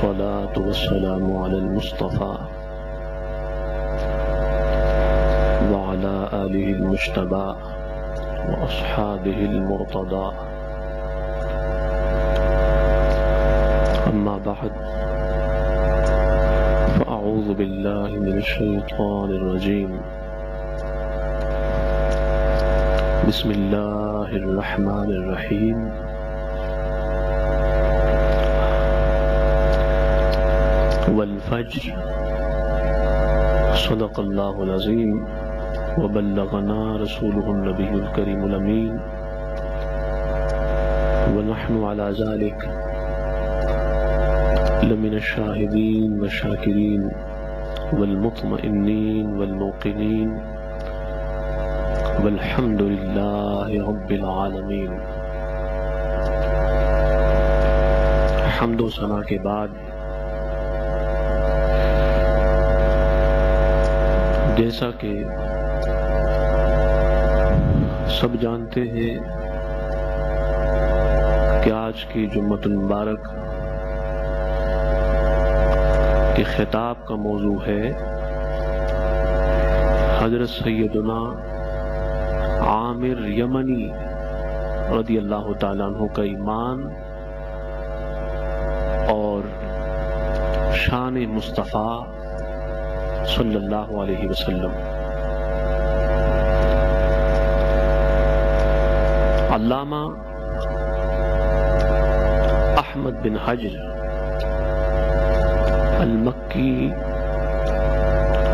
والصلاة والسلام على المصطفى وعلى آله المجتبى وأصحابه المرتضى أما بعد فأعوذ بالله من الشيطان الرجيم بسم الله الرحمن الرحيم والفجر صدق الله العظيم وبلغنا رسوله النبي الكريم الأمين ونحن على ذلك لمن الشاهدين والشاكرين والمطمئنين والموقنين والحمد لله رب العالمين۔ حمد و ثنا کے بعد جیسا کہ سب جانتے ہیں کہ آج کی جمعۃ المبارک کے خطاب کا موضوع ہے حضرت سیدنا عامر یمنی رضی اللہ تعالیٰ عنہ کا ایمان اور شان مصطفیٰ صلی اللہ علیہ وسلم۔ علامہ احمد بن حجر المکی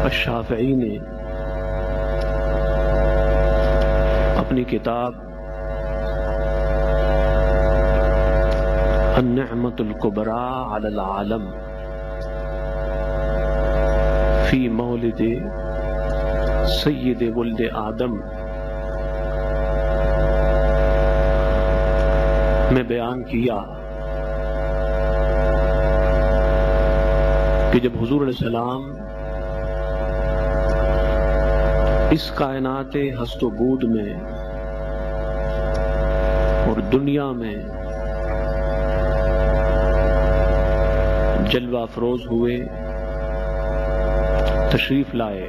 الشافعی نے اپنی کتاب النعمۃ الکبریٰ علی العالم فی مولد سید ولد آدم میں بیان کیا کہ جب حضور علیہ السلام اس کائنات ہست و بود میں اور دنیا میں جلوہ افروز ہوئے، تشریف لائے،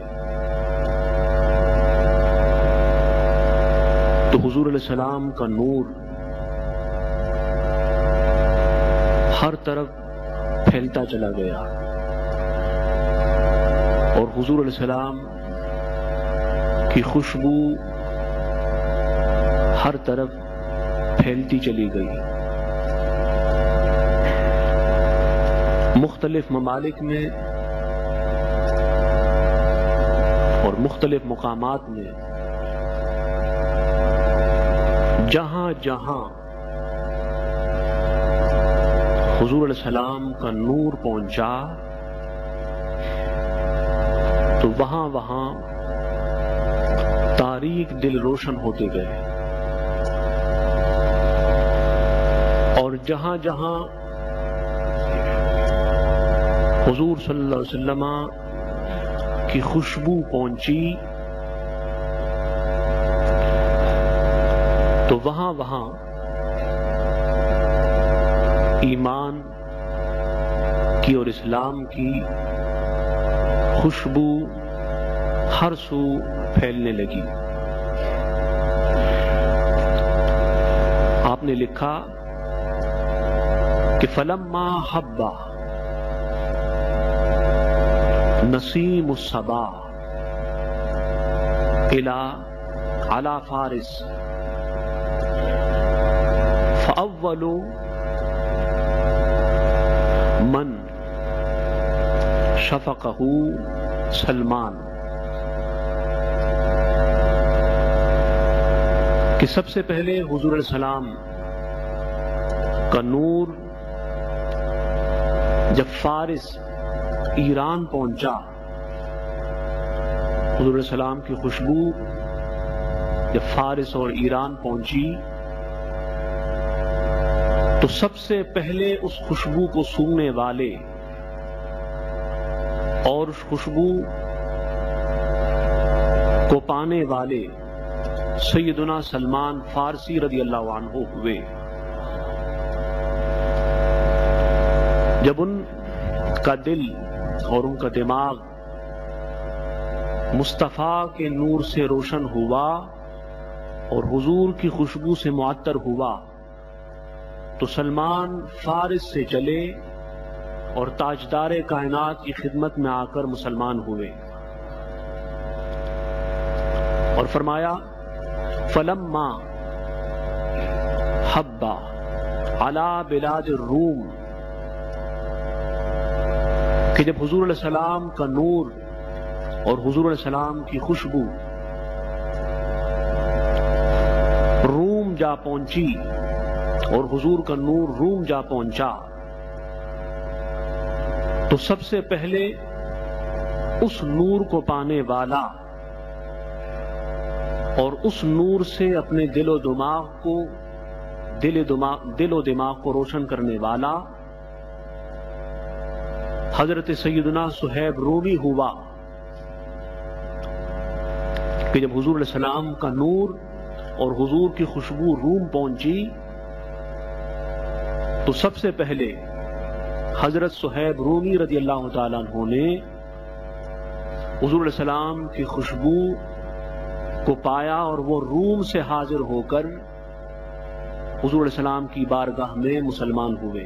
تو حضور علیہ السلام کا نور ہر طرف پھیلتا چلا گیا اور حضور علیہ السلام کی خوشبو ہر طرف پھیلتی چلی گئی۔ مختلف ممالک میں اور مختلف مقامات میں جہاں جہاں حضور علیہ السلام کا نور پہنچا تو وہاں وہاں تاریک دل روشن ہوتے گئے، اور جہاں جہاں حضور صلی اللہ علیہ وسلم کی خوشبو پہنچی تو وہاں وہاں ایمان کی اور اسلام کی خوشبو ہر سو پھیلنے لگی۔ آپ نے لکھا کہ فلما حب نسیم الصبا علی فارس فاول من شفقہ سلمان، کہ سب سے پہلے حضور علیہ السلام کا نور جب فارس ایران پہنچا، حضور علیہ السلام کی خوشبو جب فارس اور ایران پہنچی تو سب سے پہلے اس خوشبو کو سونگنے والے اور اس خوشبو کو پانے والے سیدنا سلمان فارسی رضی اللہ عنہ ہوئے۔ جب ان کا دل اور ان کا دماغ مصطفیٰ کے نور سے روشن ہوا اور حضور کی خوشبو سے معطر ہوا تو سلمان فارس سے چلے اور تاجدار کائنات کی خدمت میں آ کر مسلمان ہوئے، اور فرمایا فلما حبا علی بلاد الروم، کہ جب حضور علیہ السلام کا نور اور حضور علیہ السلام کی خوشبو روم جا پہنچی اور حضور کا نور روم جا پہنچا، تو سب سے پہلے اس نور کو پانے والا اور اس نور سے اپنے دل و دماغ کو روشن کرنے والا حضرت سیدنا صہیب رومی ہوا، کہ جب حضور علیہ السلام کا نور اور حضور کی خوشبو روم پہنچی تو سب سے پہلے حضرت صہیب رومی رضی اللہ تعالیٰ عنہ نے حضور علیہ السلام کی خوشبو کو پایا اور وہ روم سے حاضر ہو کر حضور علیہ السلام کی بارگاہ میں مسلمان ہوئے۔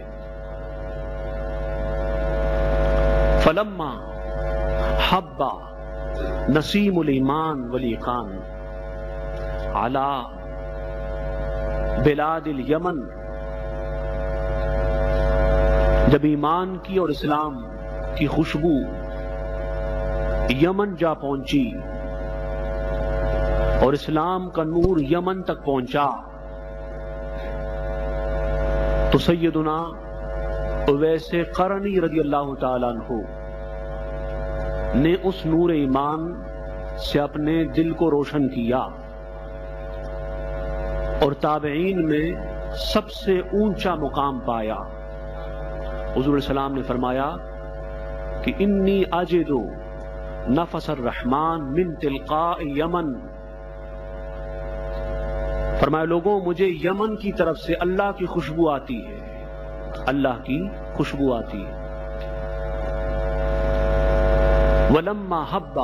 فلما حب نسیم الایمان والیقان علی بلاد الیمن، جب ایمان کی اور اسلام کی خوشبو یمن جا پہنچی اور اسلام کا نور یمن تک پہنچا تو سیدنا اویس قرنی رضی اللہ تعالیٰ عنہ نے اس نور ایمان سے اپنے دل کو روشن کیا، اور تابعین میں سب سے اونچا مقام پایا۔ حضور علیہ السلام نے فرمایا کہ انی اجد نفس الرحمن من تلقاء یمن، فرمایا لوگوں مجھے یمن کی طرف سے اللہ کی خوشبو آتی ہے، اللہ کی خوشبو آتی ہے۔ ولما حب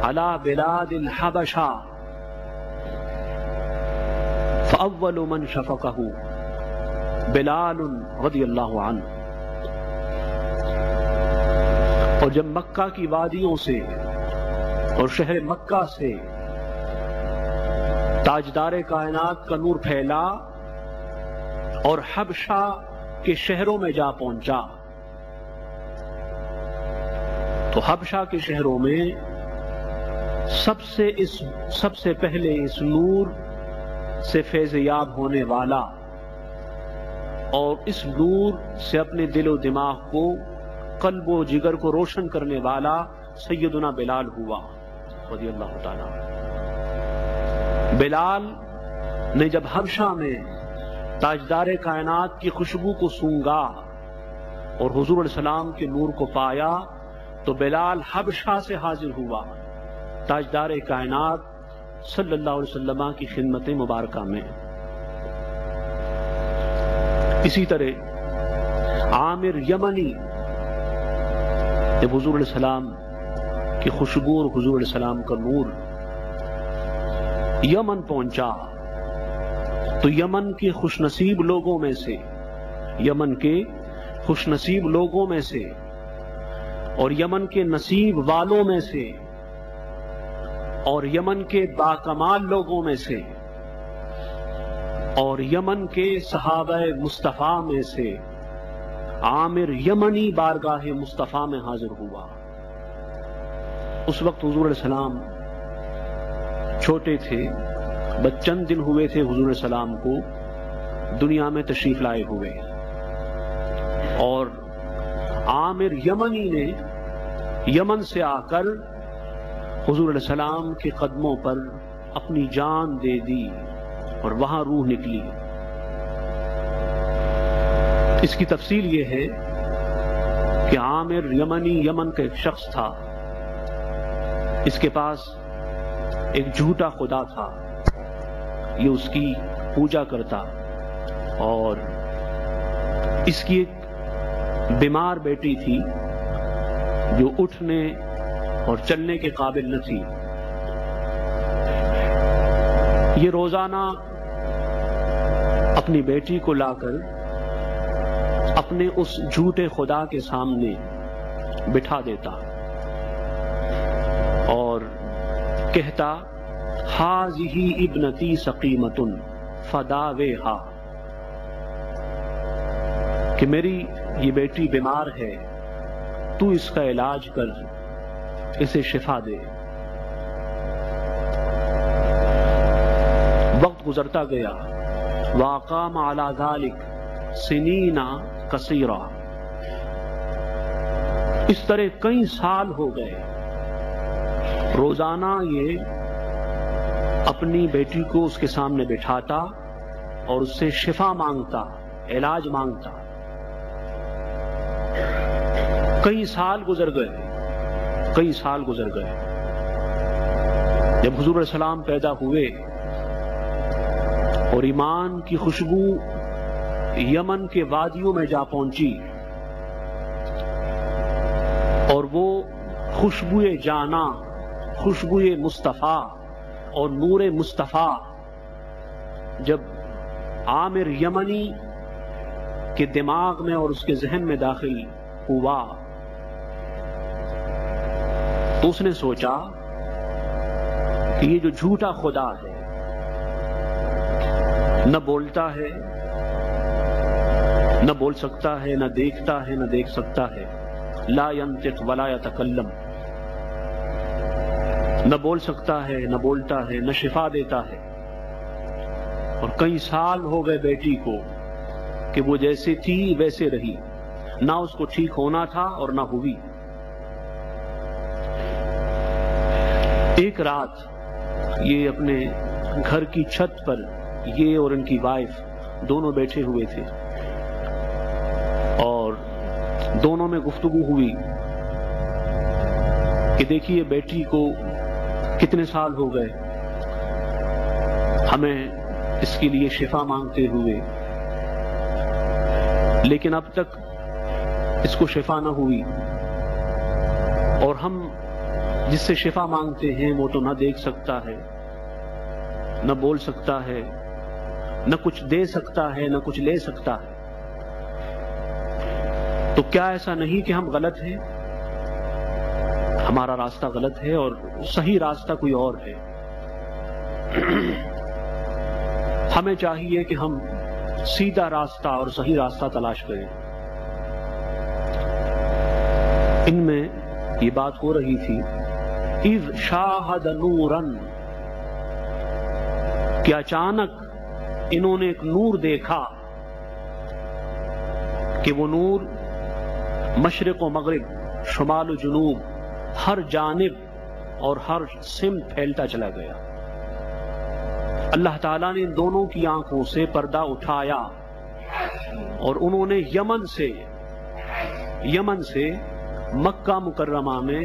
علی بلاد الحبشہ فاول من شفقہ بلال رضی اللہ عنہ، اور جب مکہ کی وادیوں سے اور شہر مکہ سے تاجدار کائنات کا نور پھیلا اور حبشہ کے شہروں میں جا پہنچا، تو حبشہ کے شہروں میں سب سے پہلے اس نور سے فیض یاب ہونے والا اور اس نور سے اپنے دل و دماغ کو، قلب و جگر کو روشن کرنے والا سیدنا بلال ہوا رضی اللہ تعالیٰ۔ بلال نے جب حبشہ میں تاجدار کائنات کی خوشبو کو سونگا اور حضور علیہ السلام کے نور کو پایا تو بلال حبشہ سے حاضر ہوا تاجدار کائنات صلی اللہ علیہ وسلم کی خدمت مبارکہ میں۔ اسی طرح عامر یمنی جب حضور علیہ السلام کی خوشبو اور حضور علیہ السلام کا نور یمن پہنچا تو یمن کے خوش نصیب لوگوں میں سے، یمن کے خوش نصیب لوگوں میں سے اور یمن کے نصیب والوں میں سے اور یمن کے باکمال لوگوں میں سے اور یمن کے صحابہ مصطفیٰ میں سے عامر یمنی بارگاہ مصطفیٰ میں حاضر ہوا۔ اس وقت حضور علیہ السلام چھوٹے تھے، بس چند دن ہوئے تھے حضور علیہ السلام کو دنیا میں تشریف لائے ہوئے، اور عامر یمنی نے یمن سے آ کر حضور علیہ السلام کے قدموں پر اپنی جان دے دی اور وہاں روح نکلی۔ اس کی تفصیل یہ ہے کہ عامر یمنی یمن کا ایک شخص تھا، اس کے پاس ایک جھوٹا خدا تھا، یہ اس کی پوجا کرتا اور اس کی ایک بیمار بیٹی تھی جو اٹھنے اور چلنے کے قابل نہ تھی. یہ روزانہ اپنی بیٹی کو لا کر اپنے اس جھوٹے خدا کے سامنے بٹھا دیتا اور کہتا ہاذہ ابنتی سقیمۃ فداویھا، کہ میری یہ بیٹی بیمار ہے، تو اس کا علاج کر، اسے شفا دے. وقت گزرتا گیا. واقام علی ذلک سنین کثیرہ، اس طرح کئی سال ہو گئے. روزانہ یہ اپنی بیٹی کو اس کے سامنے بٹھاتا اور اس سے شفا مانگتا، علاج مانگتا. کئی سال گزر گئے. جب حضور علیہ السلام پیدا ہوئے اور ایمان کی خوشبو یمن کے وادیوں میں جا پہنچی اور وہ خوشبوئے جانا، خوشبوئے مصطفیٰ اور نور مصطفیٰ جب عامر یمنی کے دماغ میں اور اس کے ذہن میں داخل ہوا تو اس نے سوچا کہ یہ جو جھوٹا خدا ہے، نہ بولتا ہے، نہ بول سکتا ہے، نہ دیکھتا ہے، نہ دیکھ سکتا ہے، لا ينطق ولا يتکلم، نہ بول سکتا ہے، نہ بولتا ہے، نہ شفا دیتا ہے. اور کئی سال ہو گئے بیٹی کو کہ وہ جیسے تھی ویسے رہی، نہ اس کو ٹھیک ہونا تھا اور نہ ہوئی. ایک رات یہ اپنے گھر کی چھت پر یہ اور ان کی وائف دونوں بیٹھے ہوئے تھے اور دونوں میں گفتگو ہوئی کہ دیکھیے بیٹی کو کتنے سال ہو گئے ہمیں اس کے لیے شفا مانگتے ہوئے، لیکن اب تک اس کو شفا نہ ہوئی، اور ہم جس سے شفا مانگتے ہیں وہ تو نہ دیکھ سکتا ہے، نہ بول سکتا ہے، نہ کچھ دے سکتا ہے، نہ کچھ لے سکتا ہے. تو کیا ایسا نہیں کہ ہم غلط ہیں؟ ہمارا راستہ غلط ہے اور صحیح راستہ کوئی اور ہے. ہمیں چاہیے کہ ہم سیدھا راستہ اور صحیح راستہ تلاش کریں. ان میں یہ بات ہو رہی تھی اذ شاہد نوراً، کہ اچانک انہوں نے ایک نور دیکھا کہ وہ نور مشرق و مغرب، شمال و جنوب، ہر جانب اور ہر سمت پھیلتا چلا گیا. اللہ تعالیٰ نے ان دونوں کی آنکھوں سے پردہ اٹھایا اور انہوں نے یمن سے مکہ مکرمہ میں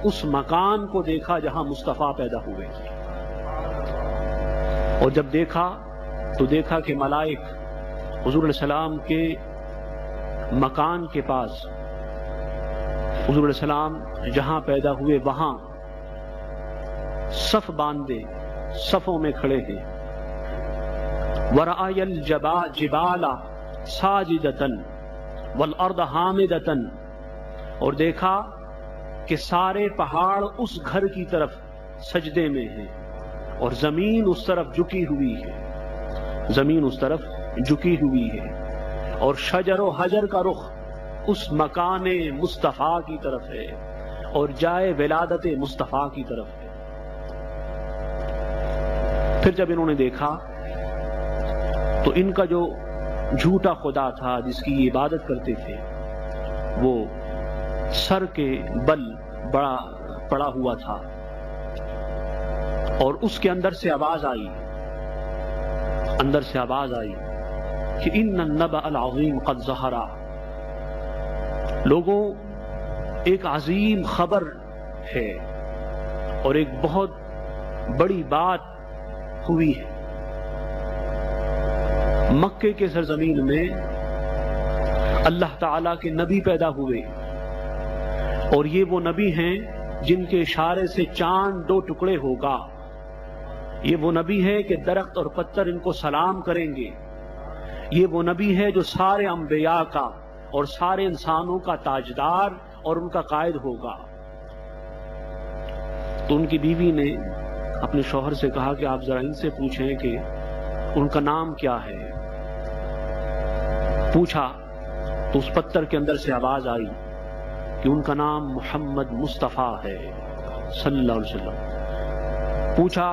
اس مکان کو دیکھا جہاں مصطفیٰ پیدا ہوئے. اور جب دیکھا تو دیکھا کہ ملائک حضور علیہ السلام کے مکان کے پاس، حضور علیہ السلام جہاں پیدا ہوئے وہاں صف باندھے صفوں میں کھڑے ہیں. وَرَأَيَ الْجِبَالَ سَاجِدَةً وَالْأَرْضَ حَامِدَةً، اور دیکھا کہ سارے پہاڑ اس گھر کی طرف سجدے میں ہیں اور زمین اس طرف جھکی ہوئی ہے، اور شجر و حجر کا رخ اس مکان مصطفیٰ کی طرف ہے اور جائے ولادت مصطفیٰ کی طرف ہے. پھر جب انہوں نے دیکھا تو ان کا جو جھوٹا خدا تھا جس کی یہ عبادت کرتے تھے وہ سر کے بل بڑا پڑا ہوا تھا، اور اس کے اندر سے آواز آئی کہ ان النبأ العظیم قد ظہر، لوگوں ایک عظیم خبر ہے اور ایک بہت بڑی بات ہوئی ہے. مکے کے سرزمین میں اللہ تعالیٰ کے نبی پیدا ہوئے، اور یہ وہ نبی ہیں جن کے اشارے سے چاند دو ٹکڑے ہوگا، یہ وہ نبی ہے کہ درخت اور پتھر ان کو سلام کریں گے، یہ وہ نبی ہے جو سارے انبیاء کا اور سارے انسانوں کا تاجدار اور ان کا قائد ہوگا۔ تو ان کی بیوی نے اپنے شوہر سے کہا کہ آپ ذرا ان سے پوچھیں کہ ان کا نام کیا ہے۔ پوچھا تو اس پتھر کے اندر سے آواز آئی کہ ان کا نام محمد مصطفیٰ ہے صلی اللہ علیہ وسلم۔ پوچھا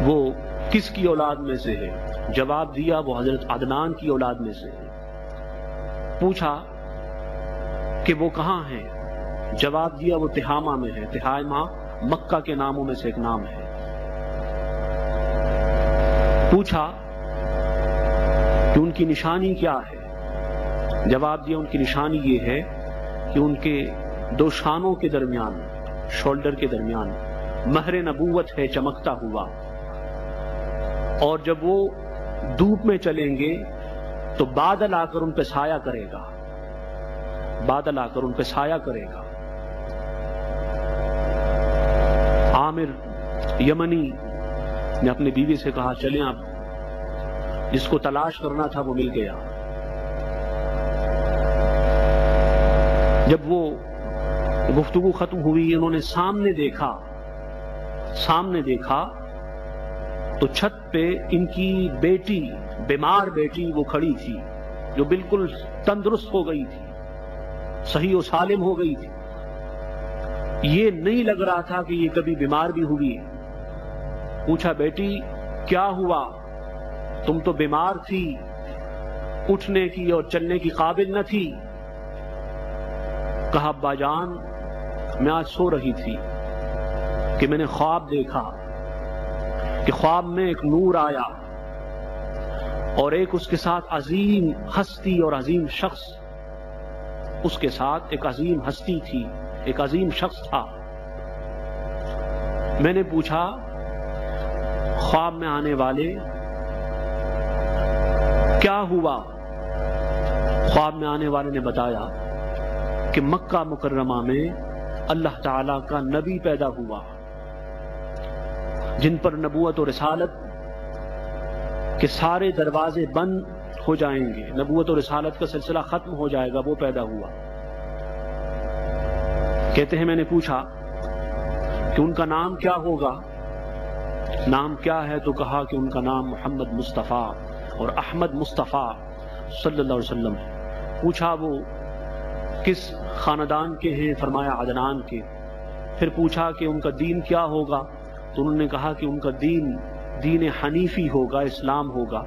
وہ کس کی اولاد میں سے ہے؟ جواب دیا وہ حضرت عدنان کی اولاد میں سے ہے۔ پوچھا کہ وہ کہاں ہیں؟ جواب دیا وہ تہامہ میں ہے۔ تہامہ مکہ کے ناموں میں سے ایک نام ہے۔ پوچھا کہ ان کی نشانی کیا ہے؟ جواب دیا ان کی نشانی یہ ہے کہ ان کے دو شانوں کے درمیان، شولڈر کے درمیان مہر نبوت ہے چمکتا ہوا، اور جب وہ دھوپ میں چلیں گے تو بادل آ کر ان پہ سایہ کرے گا، بادل آ کر ان پہ سایہ کرے گا۔ عامر یمنی نے اپنی بیوی سے کہا چلیں اب، جس کو تلاش کرنا تھا وہ مل گیا۔ جب وہ گفتگو ختم ہوئی، انہوں نے سامنے دیکھا تو چھت پہ ان کی بیٹی، بیمار بیٹی وہ کھڑی تھی، جو بالکل تندرست ہو گئی تھی، صحیح و سالم ہو گئی تھی۔ یہ نہیں لگ رہا تھا کہ یہ کبھی بیمار بھی ہوئی۔ پوچھا بیٹی کیا ہوا؟ تم تو بیمار تھی، اٹھنے کی اور چلنے کی قابل نہ تھی۔ کہا ابا جان میں آج سو رہی تھی کہ میں نے خواب دیکھا کہ خواب میں ایک نور آیا اور ایک اس کے ساتھ عظیم ہستی اور عظیم شخص، اس کے ساتھ ایک عظیم ہستی تھی، ایک عظیم شخص تھا۔ میں نے پوچھا خواب میں آنے والے کیا ہوا؟ خواب میں آنے والے نے بتایا کہ مکہ مکرمہ میں اللہ تعالیٰ کا نبی پیدا ہوا، جن پر نبوت و رسالت کے سارے دروازے بند ہو جائیں گے، نبوت و رسالت کا سلسلہ ختم ہو جائے گا، وہ پیدا ہوا۔ کہتے ہیں میں نے پوچھا کہ ان کا نام کیا ہوگا؟ نام کیا ہے؟ تو کہا کہ ان کا نام محمد مصطفیٰ اور احمد مصطفیٰ صلی اللہ علیہ وسلم ہے۔ پوچھا وہ کس خاندان کے ہیں؟ فرمایا عدنان کے۔ پھر پوچھا کہ ان کا دین کیا ہوگا؟ تو انہوں نے کہا کہ ان کا دین حنیفی ہوگا، اسلام ہوگا۔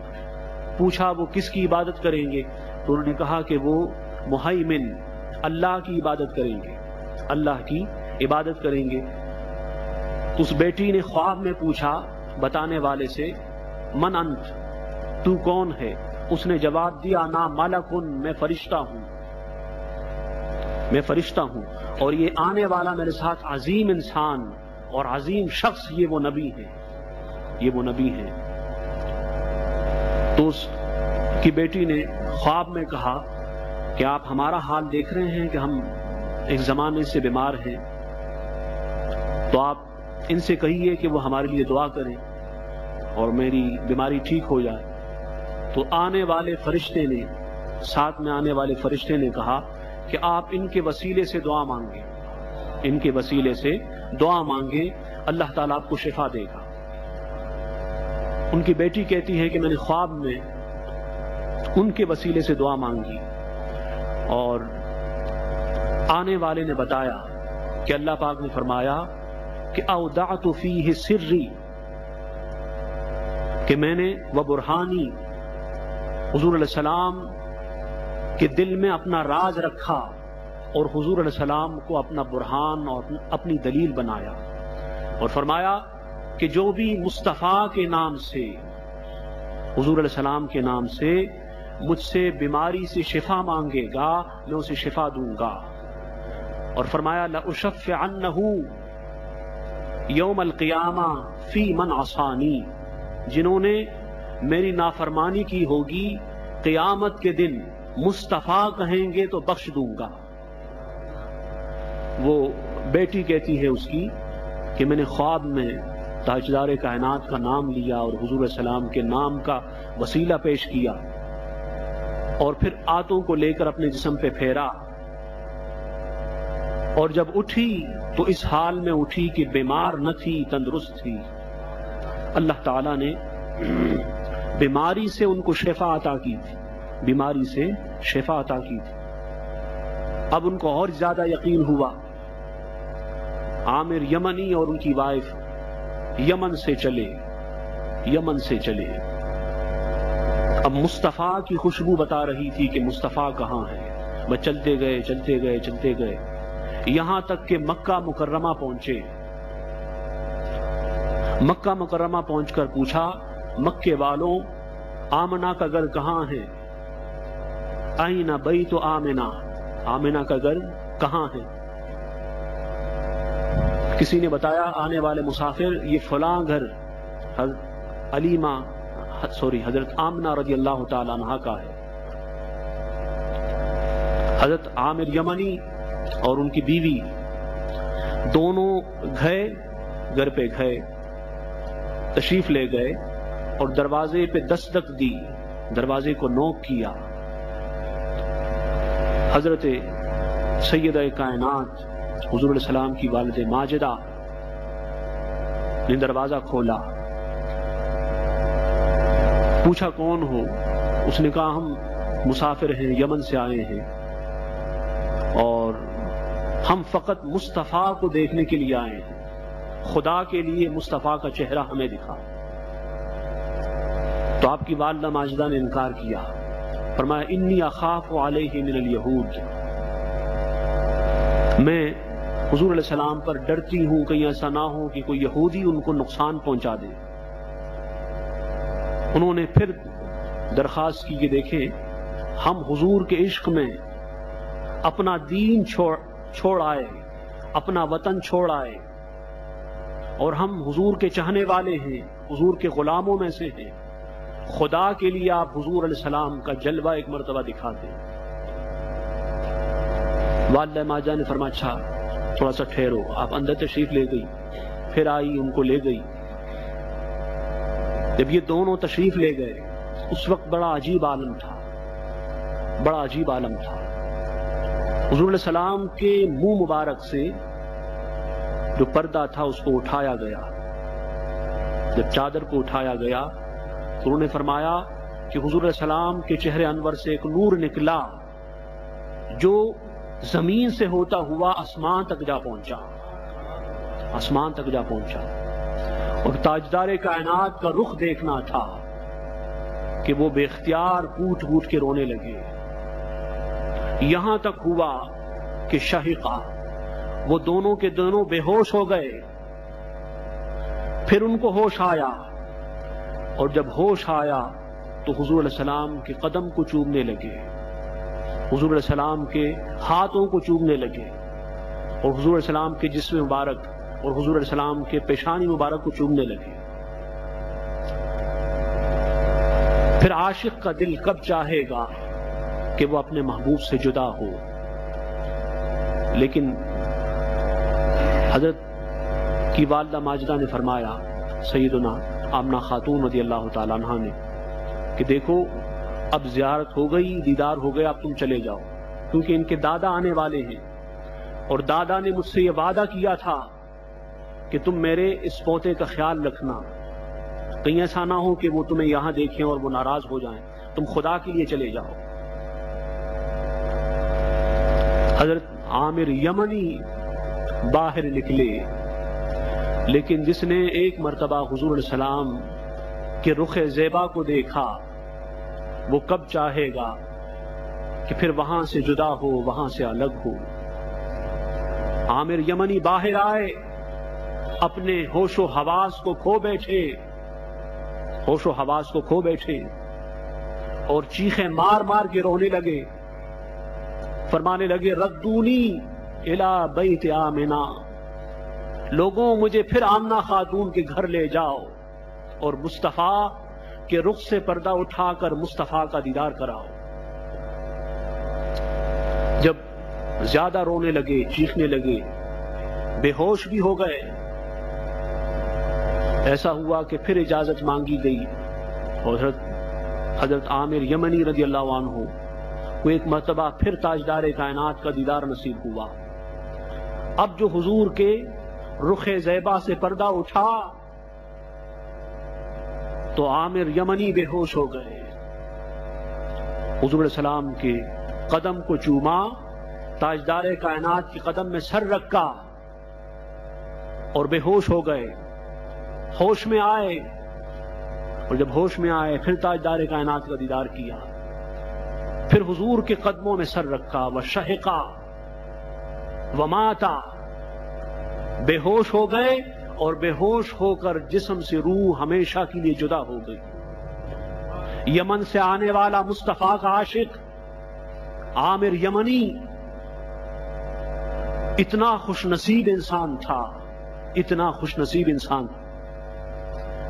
پوچھا وہ کس کی عبادت کریں گے؟ تو انہوں نے کہا کہ وہ مہیمن، اللہ کی عبادت کریں گے، اللہ کی عبادت کریں گے۔ اس بیٹی نے خواب میں پوچھا بتانے والے سے من انت، تو کون ہے؟ اس نے جواب دیا نا ملکن، میں فرشتہ ہوں، میں فرشتہ ہوں، اور یہ آنے والا میرے ساتھ عظیم انسان اور عظیم شخص، یہ وہ نبی ہے، یہ وہ نبی ہے۔ تو اس کی بیٹی نے خواب میں کہا کہ آپ ہمارا حال دیکھ رہے ہیں کہ ہم ایک زمانے سے بیمار ہیں، تو آپ ان سے کہیے کہ وہ ہمارے لیے دعا کریں اور میری بیماری ٹھیک ہو جائے۔ تو آنے والے فرشتے نے، ساتھ میں آنے والے فرشتے نے کہا کہ آپ ان کے وسیلے سے دعا مانگیں، ان کے وسیلے سے دعا مانگیں، اللہ تعالیٰ آپ کو شفا دے گا۔ ان کی بیٹی کہتی ہے کہ میں نے خواب میں ان کے وسیلے سے دعا مانگی، اور آنے والے نے بتایا کہ اللہ پاک نے فرمایا کہ اودعت فیہ سری، کہ میں نے وہ برہانی، حضور علیہ السلام کے دل میں اپنا راز رکھا اور حضور علیہ السلام کو اپنا برہان اور اپنی دلیل بنایا، اور فرمایا کہ جو بھی مصطفیٰ کے نام سے، حضور علیہ السلام کے نام سے مجھ سے بیماری سے شفا مانگے گا، میں اسے شفا دوں گا۔ اور فرمایا لأشفعنہ یوم القیامہ فی من عصانی، جنہوں نے میری نافرمانی کی ہوگی قیامت کے دن مصطفیٰ کہیں گے تو بخش دوں گا. وہ بیٹی کہتی ہے اس کی کہ میں نے خواب میں تاجدار کائنات کا نام لیا اور حضور السلام کے نام کا وسیلہ پیش کیا اور پھر آتوں کو لے کر اپنے جسم پہ پھیرا، اور جب اٹھی تو اس حال میں اٹھی کہ بیمار نہ تھی، تندرست تھی. اللہ تعالیٰ نے بیماری سے ان کو شفا عطا کی تھی، بیماری سے شفا عطا کی تھی. اب ان کو اور زیادہ یقین ہوا. عامر یمنی اور ان کی وائف یمن سے چلے. اب مصطفیٰ کی خوشبو بتا رہی تھی کہ مصطفیٰ کہاں ہے. وہ چلتے گئے یہاں تک کہ مکہ مکرمہ پہنچے. مکہ مکرمہ پہنچ کر پوچھا، مکے والوں آمنہ کا گھر کہاں ہے؟ آئینہ بیت آمنہ کا گھر کہاں ہے؟ کسی نے بتایا آنے والے مسافر یہ فلاں گھر حضرت آمنہ رضی اللہ تعالیٰ عنہا کا ہے. حضرت عامر یمنی اور ان کی بیوی دونوں گھر پہ گئے، تشریف لے گئے اور دروازے پہ دستک دی، دروازے کو نوک کیا. حضرت سیدہ کائنات حضور علیہ السلام کی والد ماجدہ نے دروازہ کھولا. پوچھا کون ہو؟ اس نے کہا ہم مسافر ہیں، یمن سے آئے ہیں اور ہم فقط مصطفیٰ کو دیکھنے کے لیے آئے ہیں، خدا کے لیے مصطفیٰ کا چہرہ ہمیں دکھا. تو آپ کی والدہ ماجدہ نے انکار کیا، فرمایا انی اخاف علیہ من الیہود، میں حضور علیہ السلام پر ڈرتی ہوں کہیں ایسا نہ ہو کہ کوئی یہودی ان کو نقصان پہنچا دے. انہوں نے پھر درخواست کی کہ دیکھیں ہم حضور کے عشق میں اپنا دین چھوڑ آئے، اپنا وطن چھوڑ آئے اور ہم حضور کے چاہنے والے ہیں، حضور کے غلاموں میں سے ہیں. خدا کے لیے آپ حضور علیہ السلام کا جلوہ ایک مرتبہ دکھا دیں. والدہ ماجدہ نے فرمایا اچھا تھوڑا سا ٹھہرو. آپ اندر تشریف لے گئی، پھر آئی ان کو لے گئی. جب یہ دونوں تشریف لے گئے اس وقت بڑا عجیب عالم تھا. حضور علیہ السلام کے منہ مبارک سے جو پردہ تھا اس کو اٹھایا گیا. جب چادر کو اٹھایا گیا تو انہوں نے فرمایا کہ حضور علیہ السلام کے چہرے انور سے ایک نور نکلا جو زمین سے ہوتا ہوا آسمان تک جا پہنچا. اور تاجدار کائنات کا رخ دیکھنا تھا کہ وہ بے اختیار پھوٹ کے رونے لگے. یہاں تک ہوا کہ شہیقہ وہ دونوں کے دونوں بے ہوش ہو گئے. پھر ان کو ہوش آیا اور جب ہوش آیا تو حضور علیہ السلام کے قدم کو چومنے لگے، حضور علیہ السلام کے ہاتھوں کو چومنے لگے اور حضور علیہ السلام کے جسم مبارک اور حضور علیہ السلام کے پیشانی مبارک کو چومنے لگے. پھر عاشق کا دل کب چاہے گا کہ وہ اپنے محبوب سے جدا ہو. لیکن حضرت کی والدہ ماجدہ نے فرمایا سیدنا آمنہ خاتون رضی اللہ تعالیٰ عنہ نے کہ دیکھو اب زیارت ہو گئی، دیدار ہو گیا، اب تم چلے جاؤ، کیونکہ ان کے دادا آنے والے ہیں اور دادا نے مجھ سے یہ وعدہ کیا تھا کہ تم میرے اس پوتے کا خیال رکھنا، کہیں ایسا نہ ہو کہ وہ تمہیں یہاں دیکھیں اور وہ ناراض ہو جائیں، تم خدا کے لیے چلے جاؤ. حضرت عامر یمنی باہر نکلے، لیکن جس نے ایک مرتبہ حضور علیہ السلام کے رخ زیبا کو دیکھا وہ کب چاہے گا کہ پھر وہاں سے جدا ہو، وہاں سے الگ ہو. عامر یمنی باہر آئے، اپنے ہوش و حواس کو کھو بیٹھے اور چیخیں مار مار کے رونے لگے، فرمانے لگے ردونی الی بیت آمنہ، لوگوں مجھے پھر آمنہ خاتون کے گھر لے جاؤ اور مصطفیٰ کے رخ سے پردہ اٹھا کر مصطفیٰ کا دیدار کراؤ. جب زیادہ رونے لگے، چیخنے لگے، بے ہوش بھی ہو گئے، ایسا ہوا کہ پھر اجازت مانگی گئی اور حضرت عامر یمنی رضی اللہ عنہ کو ایک مرتبہ پھر تاجدار کائنات کا دیدار نصیب ہوا۔ اب جو حضور کے رخ زیبا سے پردہ اٹھا تو عامر یمنی بے ہوش ہو گئے، حضور علیہ السلام کے قدم کو چوما، تاجدار کائنات کے قدم میں سر رکھا اور بے ہوش ہو گئے۔ ہوش میں آئے اور جب ہوش میں آئے پھر تاجدار کائنات کا دیدار کیا، پھر حضور کے قدموں میں سر رکھا، وشہقا وماتا، بے ہوش ہو گئے اور بے ہوش ہو کر جسم سے روح ہمیشہ کے لیے جدا ہو گئی۔ یمن سے آنے والا مصطفیٰ کا عاشق عامر یمنی اتنا خوش نصیب انسان تھا، اتنا خوش نصیب انسان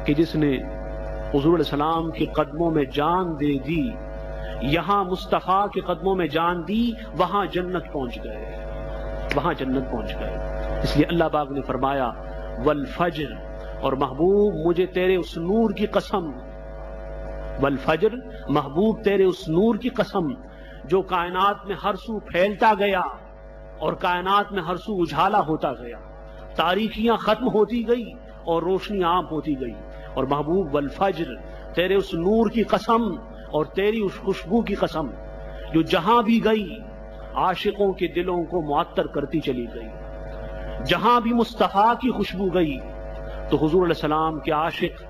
کہ جس نے حضور علیہ السلام کے قدموں میں جان دے دی، یہاں مصطفیٰ کے قدموں میں جان دی، وہاں جنت پہنچ گئے، وہاں جنت پہنچ گئے۔ اس لیے اللہ پاک نے فرمایا والفجر، اور محبوب مجھے تیرے اس نور کی قسم، والفجر محبوب تیرے اس نور کی قسم جو کائنات میں ہر سو پھیلتا گیا اور کائنات میں ہر سو اجالا ہوتا گیا، تاریکیاں ختم ہوتی گئی اور روشنی عام ہوتی گئی، اور محبوب والفجر تیرے اس نور کی قسم اور تیری اس خوشبو کی قسم جو جہاں بھی گئی عاشقوں کے دلوں کو معطر کرتی چلی گئی۔ جہاں بھی مصطفیٰ کی خوشبو گئی تو حضور علیہ السلام کے عاشق،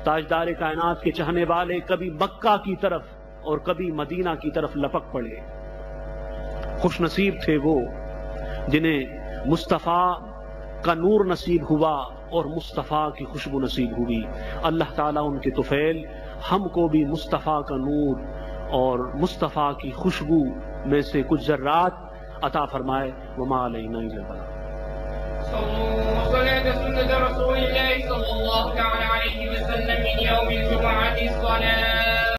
تاجدار کائنات کے چاہنے والے کبھی مکہ کی طرف اور کبھی مدینہ کی طرف لپک پڑے۔ خوش نصیب تھے وہ جنہیں مصطفیٰ کا نور نصیب ہوا اور مصطفیٰ کی خوشبو نصیب ہوئی۔ اللہ تعالیٰ ان کے طفیل ہم کو بھی مصطفیٰ کا نور اور مصطفیٰ کی خوشبو میں سے کچھ ذرات عطا فرمائے۔ وما علینا الا البلاغ۔ صلاة سنة رسول الله صلى الله عليه وسلم من يوم الجمعة الصلاة